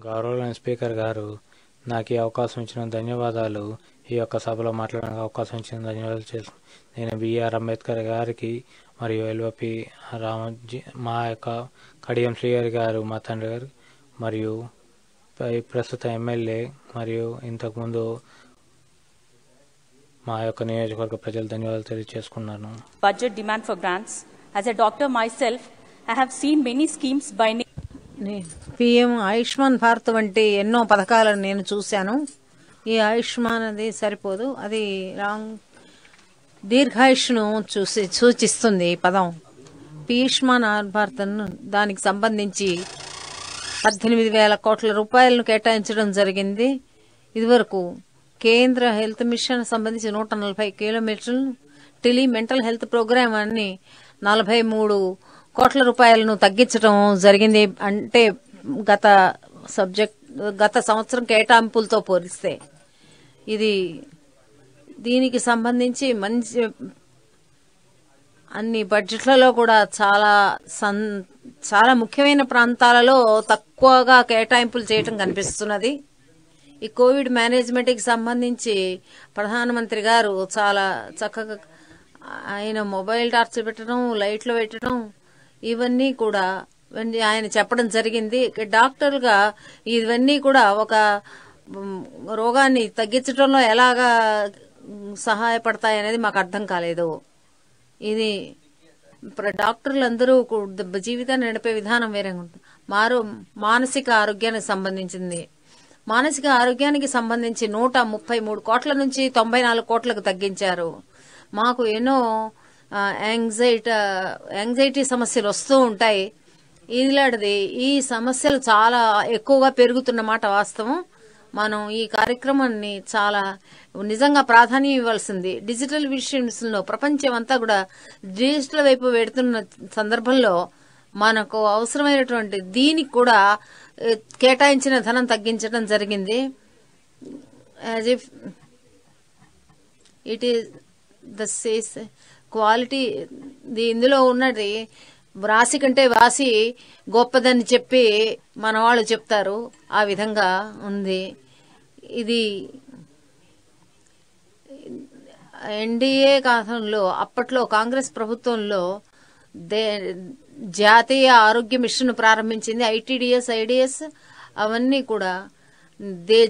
గౌరవనీయ స్పీకర్ గారు, నాకు ఈ అవకాశం ఇచ్చిన ధన్యవాదాలు. ఈ యొక్క సభలో మాట్లాడడానికి అవకాశం ఇచ్చిన ధన్యవాదాలు. నేను బిఆర్ అంబేద్కర్ గారికి మరియు ఎల్వపి రామజీ, మా యొక్క కడియం శ్రీహరి గారు మా తండ్రి గారు, మరియు ప్రస్తుత ఎమ్మెల్యే మరియు ఇంతకుముందు మా యొక్క నియోజకవర్గ ప్రజలు ధన్యవాదాలు తెలియజేసుకున్నాను. Budget demand for grants. As a doctor myself, I have seen many schemes by PM Ayushman Bharat వంటి ఎన్నో పథకాలను నేను చూశాను. ఈ ఆయుష్మాన్ అది సరిపోదు, అది దీర్ఘాయుష్ను సూచిస్తుంది ఈ పదం. పీయుష్మాన్ భారత్ దానికి సంబంధించి 18,000 కోట్ల రూపాయలను కేటాయించడం జరిగింది. ఇదివరకు కేంద్ర హెల్త్ మిషన్ సంబంధించి 140 కిలోమీటర్లు, టెలి మెంటల్ హెల్త్ ప్రోగ్రామ్ అని 43 కోట్ల రూపాయలను తగ్గించడం జరిగింది. అంటే గత సంవత్సరం కేటాయింపులతో పోలిస్తే దీనికి సంబంధించి మంచి అన్ని బడ్జెట్లలో కూడా చాలా ముఖ్యమైన ప్రాంతాలలో తక్కువగా కేటాయింపులు చేయటం కనిపిస్తున్నది. ఈ కోవిడ్ మేనేజ్మెంట్ కి సంబంధించి ప్రధానమంత్రి గారు చాలా చక్కగా ఆయన మొబైల్ టార్చ్ పెట్టడం, లైట్లు పెట్టడం, ఇవన్నీ కూడా ఆయన చెప్పడం జరిగింది. డాక్టర్గా ఇవన్నీ కూడా ఒక రోగాన్ని తగ్గించడంలో ఎలాగా సహాయపడతాయి అనేది మాకు అర్థం కాలేదు. ఇది డాక్టర్లందరూ జీవితాన్ని నడిపే విధానం వేరే ఉంటుంది. మానసిక ఆరోగ్యానికి సంబంధించింది. మానసిక ఆరోగ్యానికి సంబంధించి 133 కోట్ల నుంచి 94 కోట్లకు తగ్గించారు. మాకు ఎన్నో యాంగ్జైటీ సమస్యలు వస్తూ ఉంటాయి. ఇలాంటిది ఈ సమస్యలు చాలా ఎక్కువగా పెరుగుతున్నమాట వాస్తవం. మనం ఈ కార్యక్రమాన్ని చాలా నిజంగా ప్రాధాన్యం ఇవ్వాల్సింది. డిజిటల్ విషయంలో ప్రపంచం అంతా కూడా డిజిటల్ వైపు వెడుతున్న సందర్భంలో మనకు అవసరమైనటువంటి దీనికి కూడా కేటాయించిన ధనం తగ్గించడం జరిగింది. As if it is the says quality ఇందులో ఉన్నది రాశి కంటే వాసి గొప్పదని చెప్పి మన వాళ్ళు చెప్తారు. ఆ విధంగా ఉంది. ఇది ఎన్డీఏ కాలంలో అప్పట్లో కాంగ్రెస్ ప్రభుత్వంలో జాతీయ ఆరోగ్య మిషన్ ప్రారంభించింది. ఐటీడీఎస్, ఐడిఎస్ అవన్నీ కూడా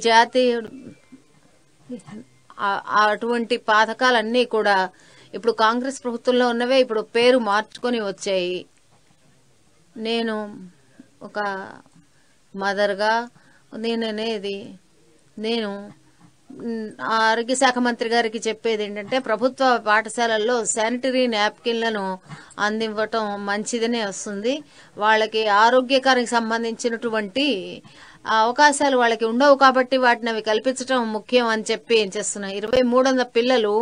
జాతీయ అటువంటి పథకాలన్నీ కూడా ఇప్పుడు కాంగ్రెస్ ప్రభుత్వంలో ఉన్నవే ఇప్పుడు పేరు మార్చుకొని వచ్చాయి. నేను ఒక మదర్గా నేను ఆరోగ్య శాఖ మంత్రి గారికి చెప్పేది ఏంటంటే ప్రభుత్వ పాఠశాలల్లో శానిటరీ నాప్కిన్లను అందివ్వటం మంచిదనే వస్తుంది. వాళ్ళకి ఆరోగ్యకారికి సంబంధించినటువంటి అవకాశాలు వాళ్ళకి ఉండవు కాబట్టి వాటిని అవి కల్పించడం ముఖ్యం అని చెప్పి ఏం చేస్తున్నాయి. 2300 పిల్లలు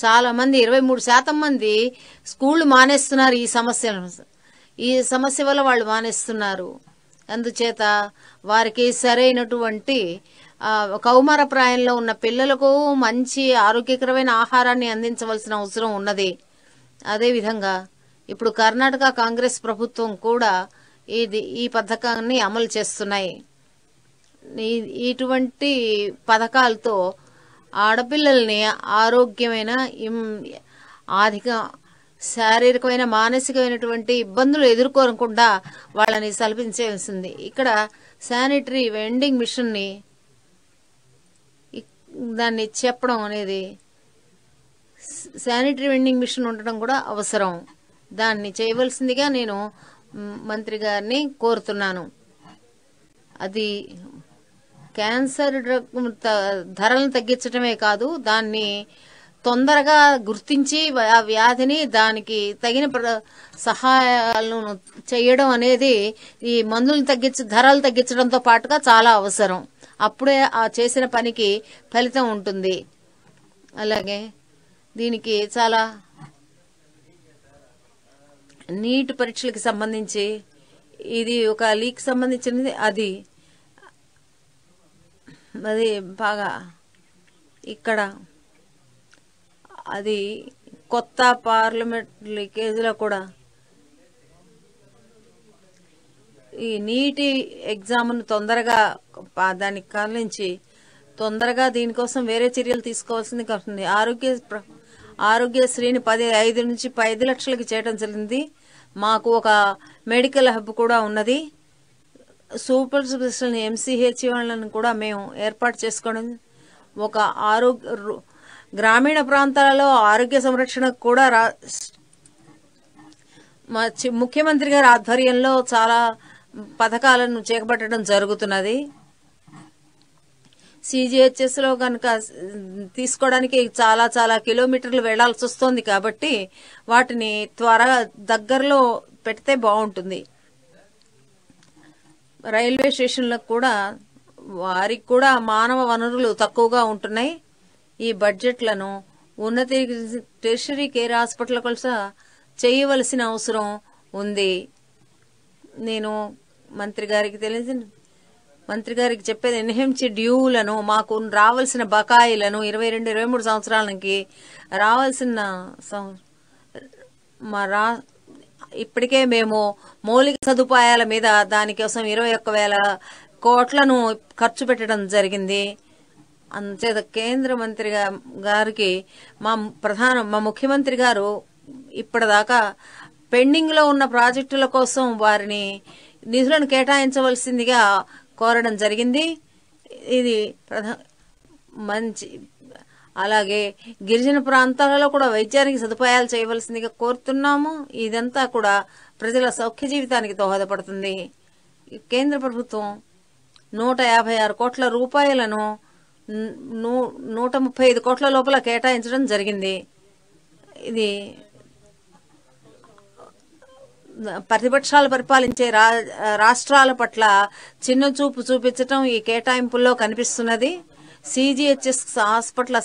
చాలా మంది 23% మంది స్కూళ్లు మానేస్తున్నారు. ఈ సమస్య వల్ల వాళ్ళు మానేస్తున్నారు. అందుచేత వారికి సరైనటువంటి కౌమార ప్రాయంలో ఉన్న పిల్లలకు మంచి ఆరోగ్యకరమైన ఆహారాన్ని అందించవలసిన అవసరం ఉన్నది. అదేవిధంగా ఇప్పుడు కర్ణాటక కాంగ్రెస్ ప్రభుత్వం కూడా ఈ పథకాన్ని అమలు చేస్తున్నాయి. ఇటువంటి పథకాలతో ఆడపిల్లల్ని ఆరోగ్యమైన శారీరకమైన మానసికమైనటువంటి ఇబ్బందులు ఎదుర్కోకుండా వాళ్ళని సల్పించాల్సింది. ఇక్కడ శానిటరీ వెండింగ్ మిషన్ ని దాన్ని చెప్పడం అనేది శానిటరీ వెండింగ్ మిషన్ ఉండడం కూడా అవసరం. దాన్ని చేయవలసిందిగా నేను మంత్రి గారిని కోరుతున్నాను. అది క్యాన్సర్ డ్రగ్ ధరలను తగ్గించడమే కాదు, దాన్ని తొందరగా గుర్తించి ఆ వ్యాధిని దానికి తగిన సహాయాలను చేయడం అనేది ఈ మందులను ధరలు తగ్గించడంతో పాటుగా చాలా అవసరం. అప్పుడే ఆ చేసిన పనికి ఫలితం ఉంటుంది. అలాగే దీనికి చాలా నీట్ పరీక్షలకు సంబంధించి ఇది ఒక లీక్ సంబంధించినది. అది బాగా ఇక్కడ అది కొత్త పార్లమెంట్ లీకేజీలో కూడా ఈ నీటి ఎగ్జామ్ను తొందరగా దానికి కాలించి తొందరగా దీనికోసం వేరే చర్యలు తీసుకోవాల్సింది ఉంటుంది. ఆరోగ్యశ్రీని 5 నుంచి 10 లక్షలకి చేయడం జరిగింది. మాకు ఒక మెడికల్ హబ్ కూడా ఉన్నది. సూపర్ స్పెషల్ MCH వాళ్ళని కూడా మేము ఏర్పాటు చేసుకోవడం, ఒక గ్రామీణ ప్రాంతాలలో ఆరోగ్య సంరక్షణకు కూడా ముఖ్యమంత్రి గారి ఆధ్వర్యంలో చాలా పథకాలను చేపట్టడం జరుగుతున్నది. CGHS లో కనుక తీసుకోవడానికి చాలా కిలోమీటర్లు వెళ్లాల్సి వస్తుంది కాబట్టి వాటిని త్వరగా దగ్గరలో పెడితే బాగుంటుంది. రైల్వే స్టేషన్లకు కూడా వారికి కూడా మానవ వనరులు తక్కువగా ఉంటున్నాయి. ఈ బడ్జెట్లను టెర్షరీ కేర్ హాస్పిటల్ కూడా చేయవలసిన అవసరం ఉంది. నేను మంత్రి గారికి చెప్పేది ఎన్హెచ్ఎంసీ డ్యూలను, మాకు రావాల్సిన బకాయిలను 22-23 సంవత్సరాలకి రావాల్సిన ఇప్పటికే మేము మౌలిక సదుపాయాల మీద దానికోసం 21,000 కోట్లను ఖర్చు పెట్టడం జరిగింది. అంతేత కేంద్ర మంత్రి గారికి మా ముఖ్యమంత్రి గారు ఇప్పటిదాకా పెండింగ్ లో ఉన్న ప్రాజెక్టుల కోసం వారిని నిధులను కేటాయించవలసిందిగా కోరడం జరిగింది. ఇది మంచి అలాగే గిరిజన ప్రాంతాలలో కూడా వైద్యానికి సదుపాయాలు చేయవలసిందిగా కోరుతున్నాము. ఇదంతా కూడా ప్రజల సౌఖ్య జీవితానికి దోహదపడుతుంది. కేంద్ర ప్రభుత్వం 156 కోట్ల రూపాయలను 135 కోట్ల లోపల కేటాయించడం జరిగింది. ఇది ప్రతిపక్షాలు పరిపాలించే రాష్ట్రాల పట్ల చిన్న చూపు చూపించడం ఈ కేటాయింపుల్లో కనిపిస్తున్నది. CGHS హాస్పిటల్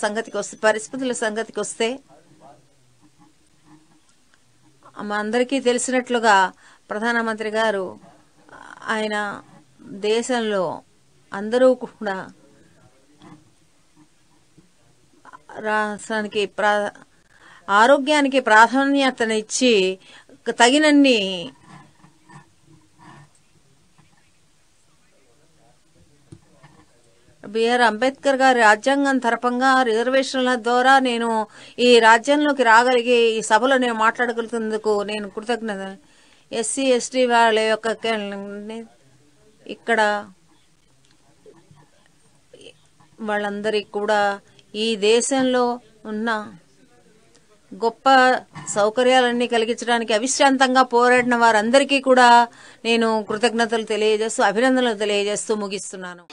పరిస్థితుల సంగతికి వస్తే అందరికీ తెలిసినట్లుగా ప్రధానమంత్రి గారు ఆయన దేశంలో అందరూ కూడా రాష్ట్రానికి ఆరోగ్యానికి ప్రాధాన్యతనిచ్చి తగినన్ని బిఆర్ అంబేద్కర్ గారి రాజ్యాంగం తరపంగా రిజర్వేషన్ల ద్వారా నేను ఈ రాజ్యంలోకి రాగలిగి ఈ సభలో నేను మాట్లాడగలుగుతున్నందుకు నేను కృతజ్ఞత. SC/ST వాళ్ళ యొక్క ఇక్కడ వాళ్ళందరికీ కూడా ఈ దేశంలో ఉన్న గొప్ప సౌకర్యాలన్నీ కలిగించడానికి అవిశ్రాంతంగా పోరాడిన వారందరికీ కూడా నేను కృతజ్ఞతలు తెలియజేస్తూ అభినందనలు తెలియజేస్తూ ముగిస్తున్నాను.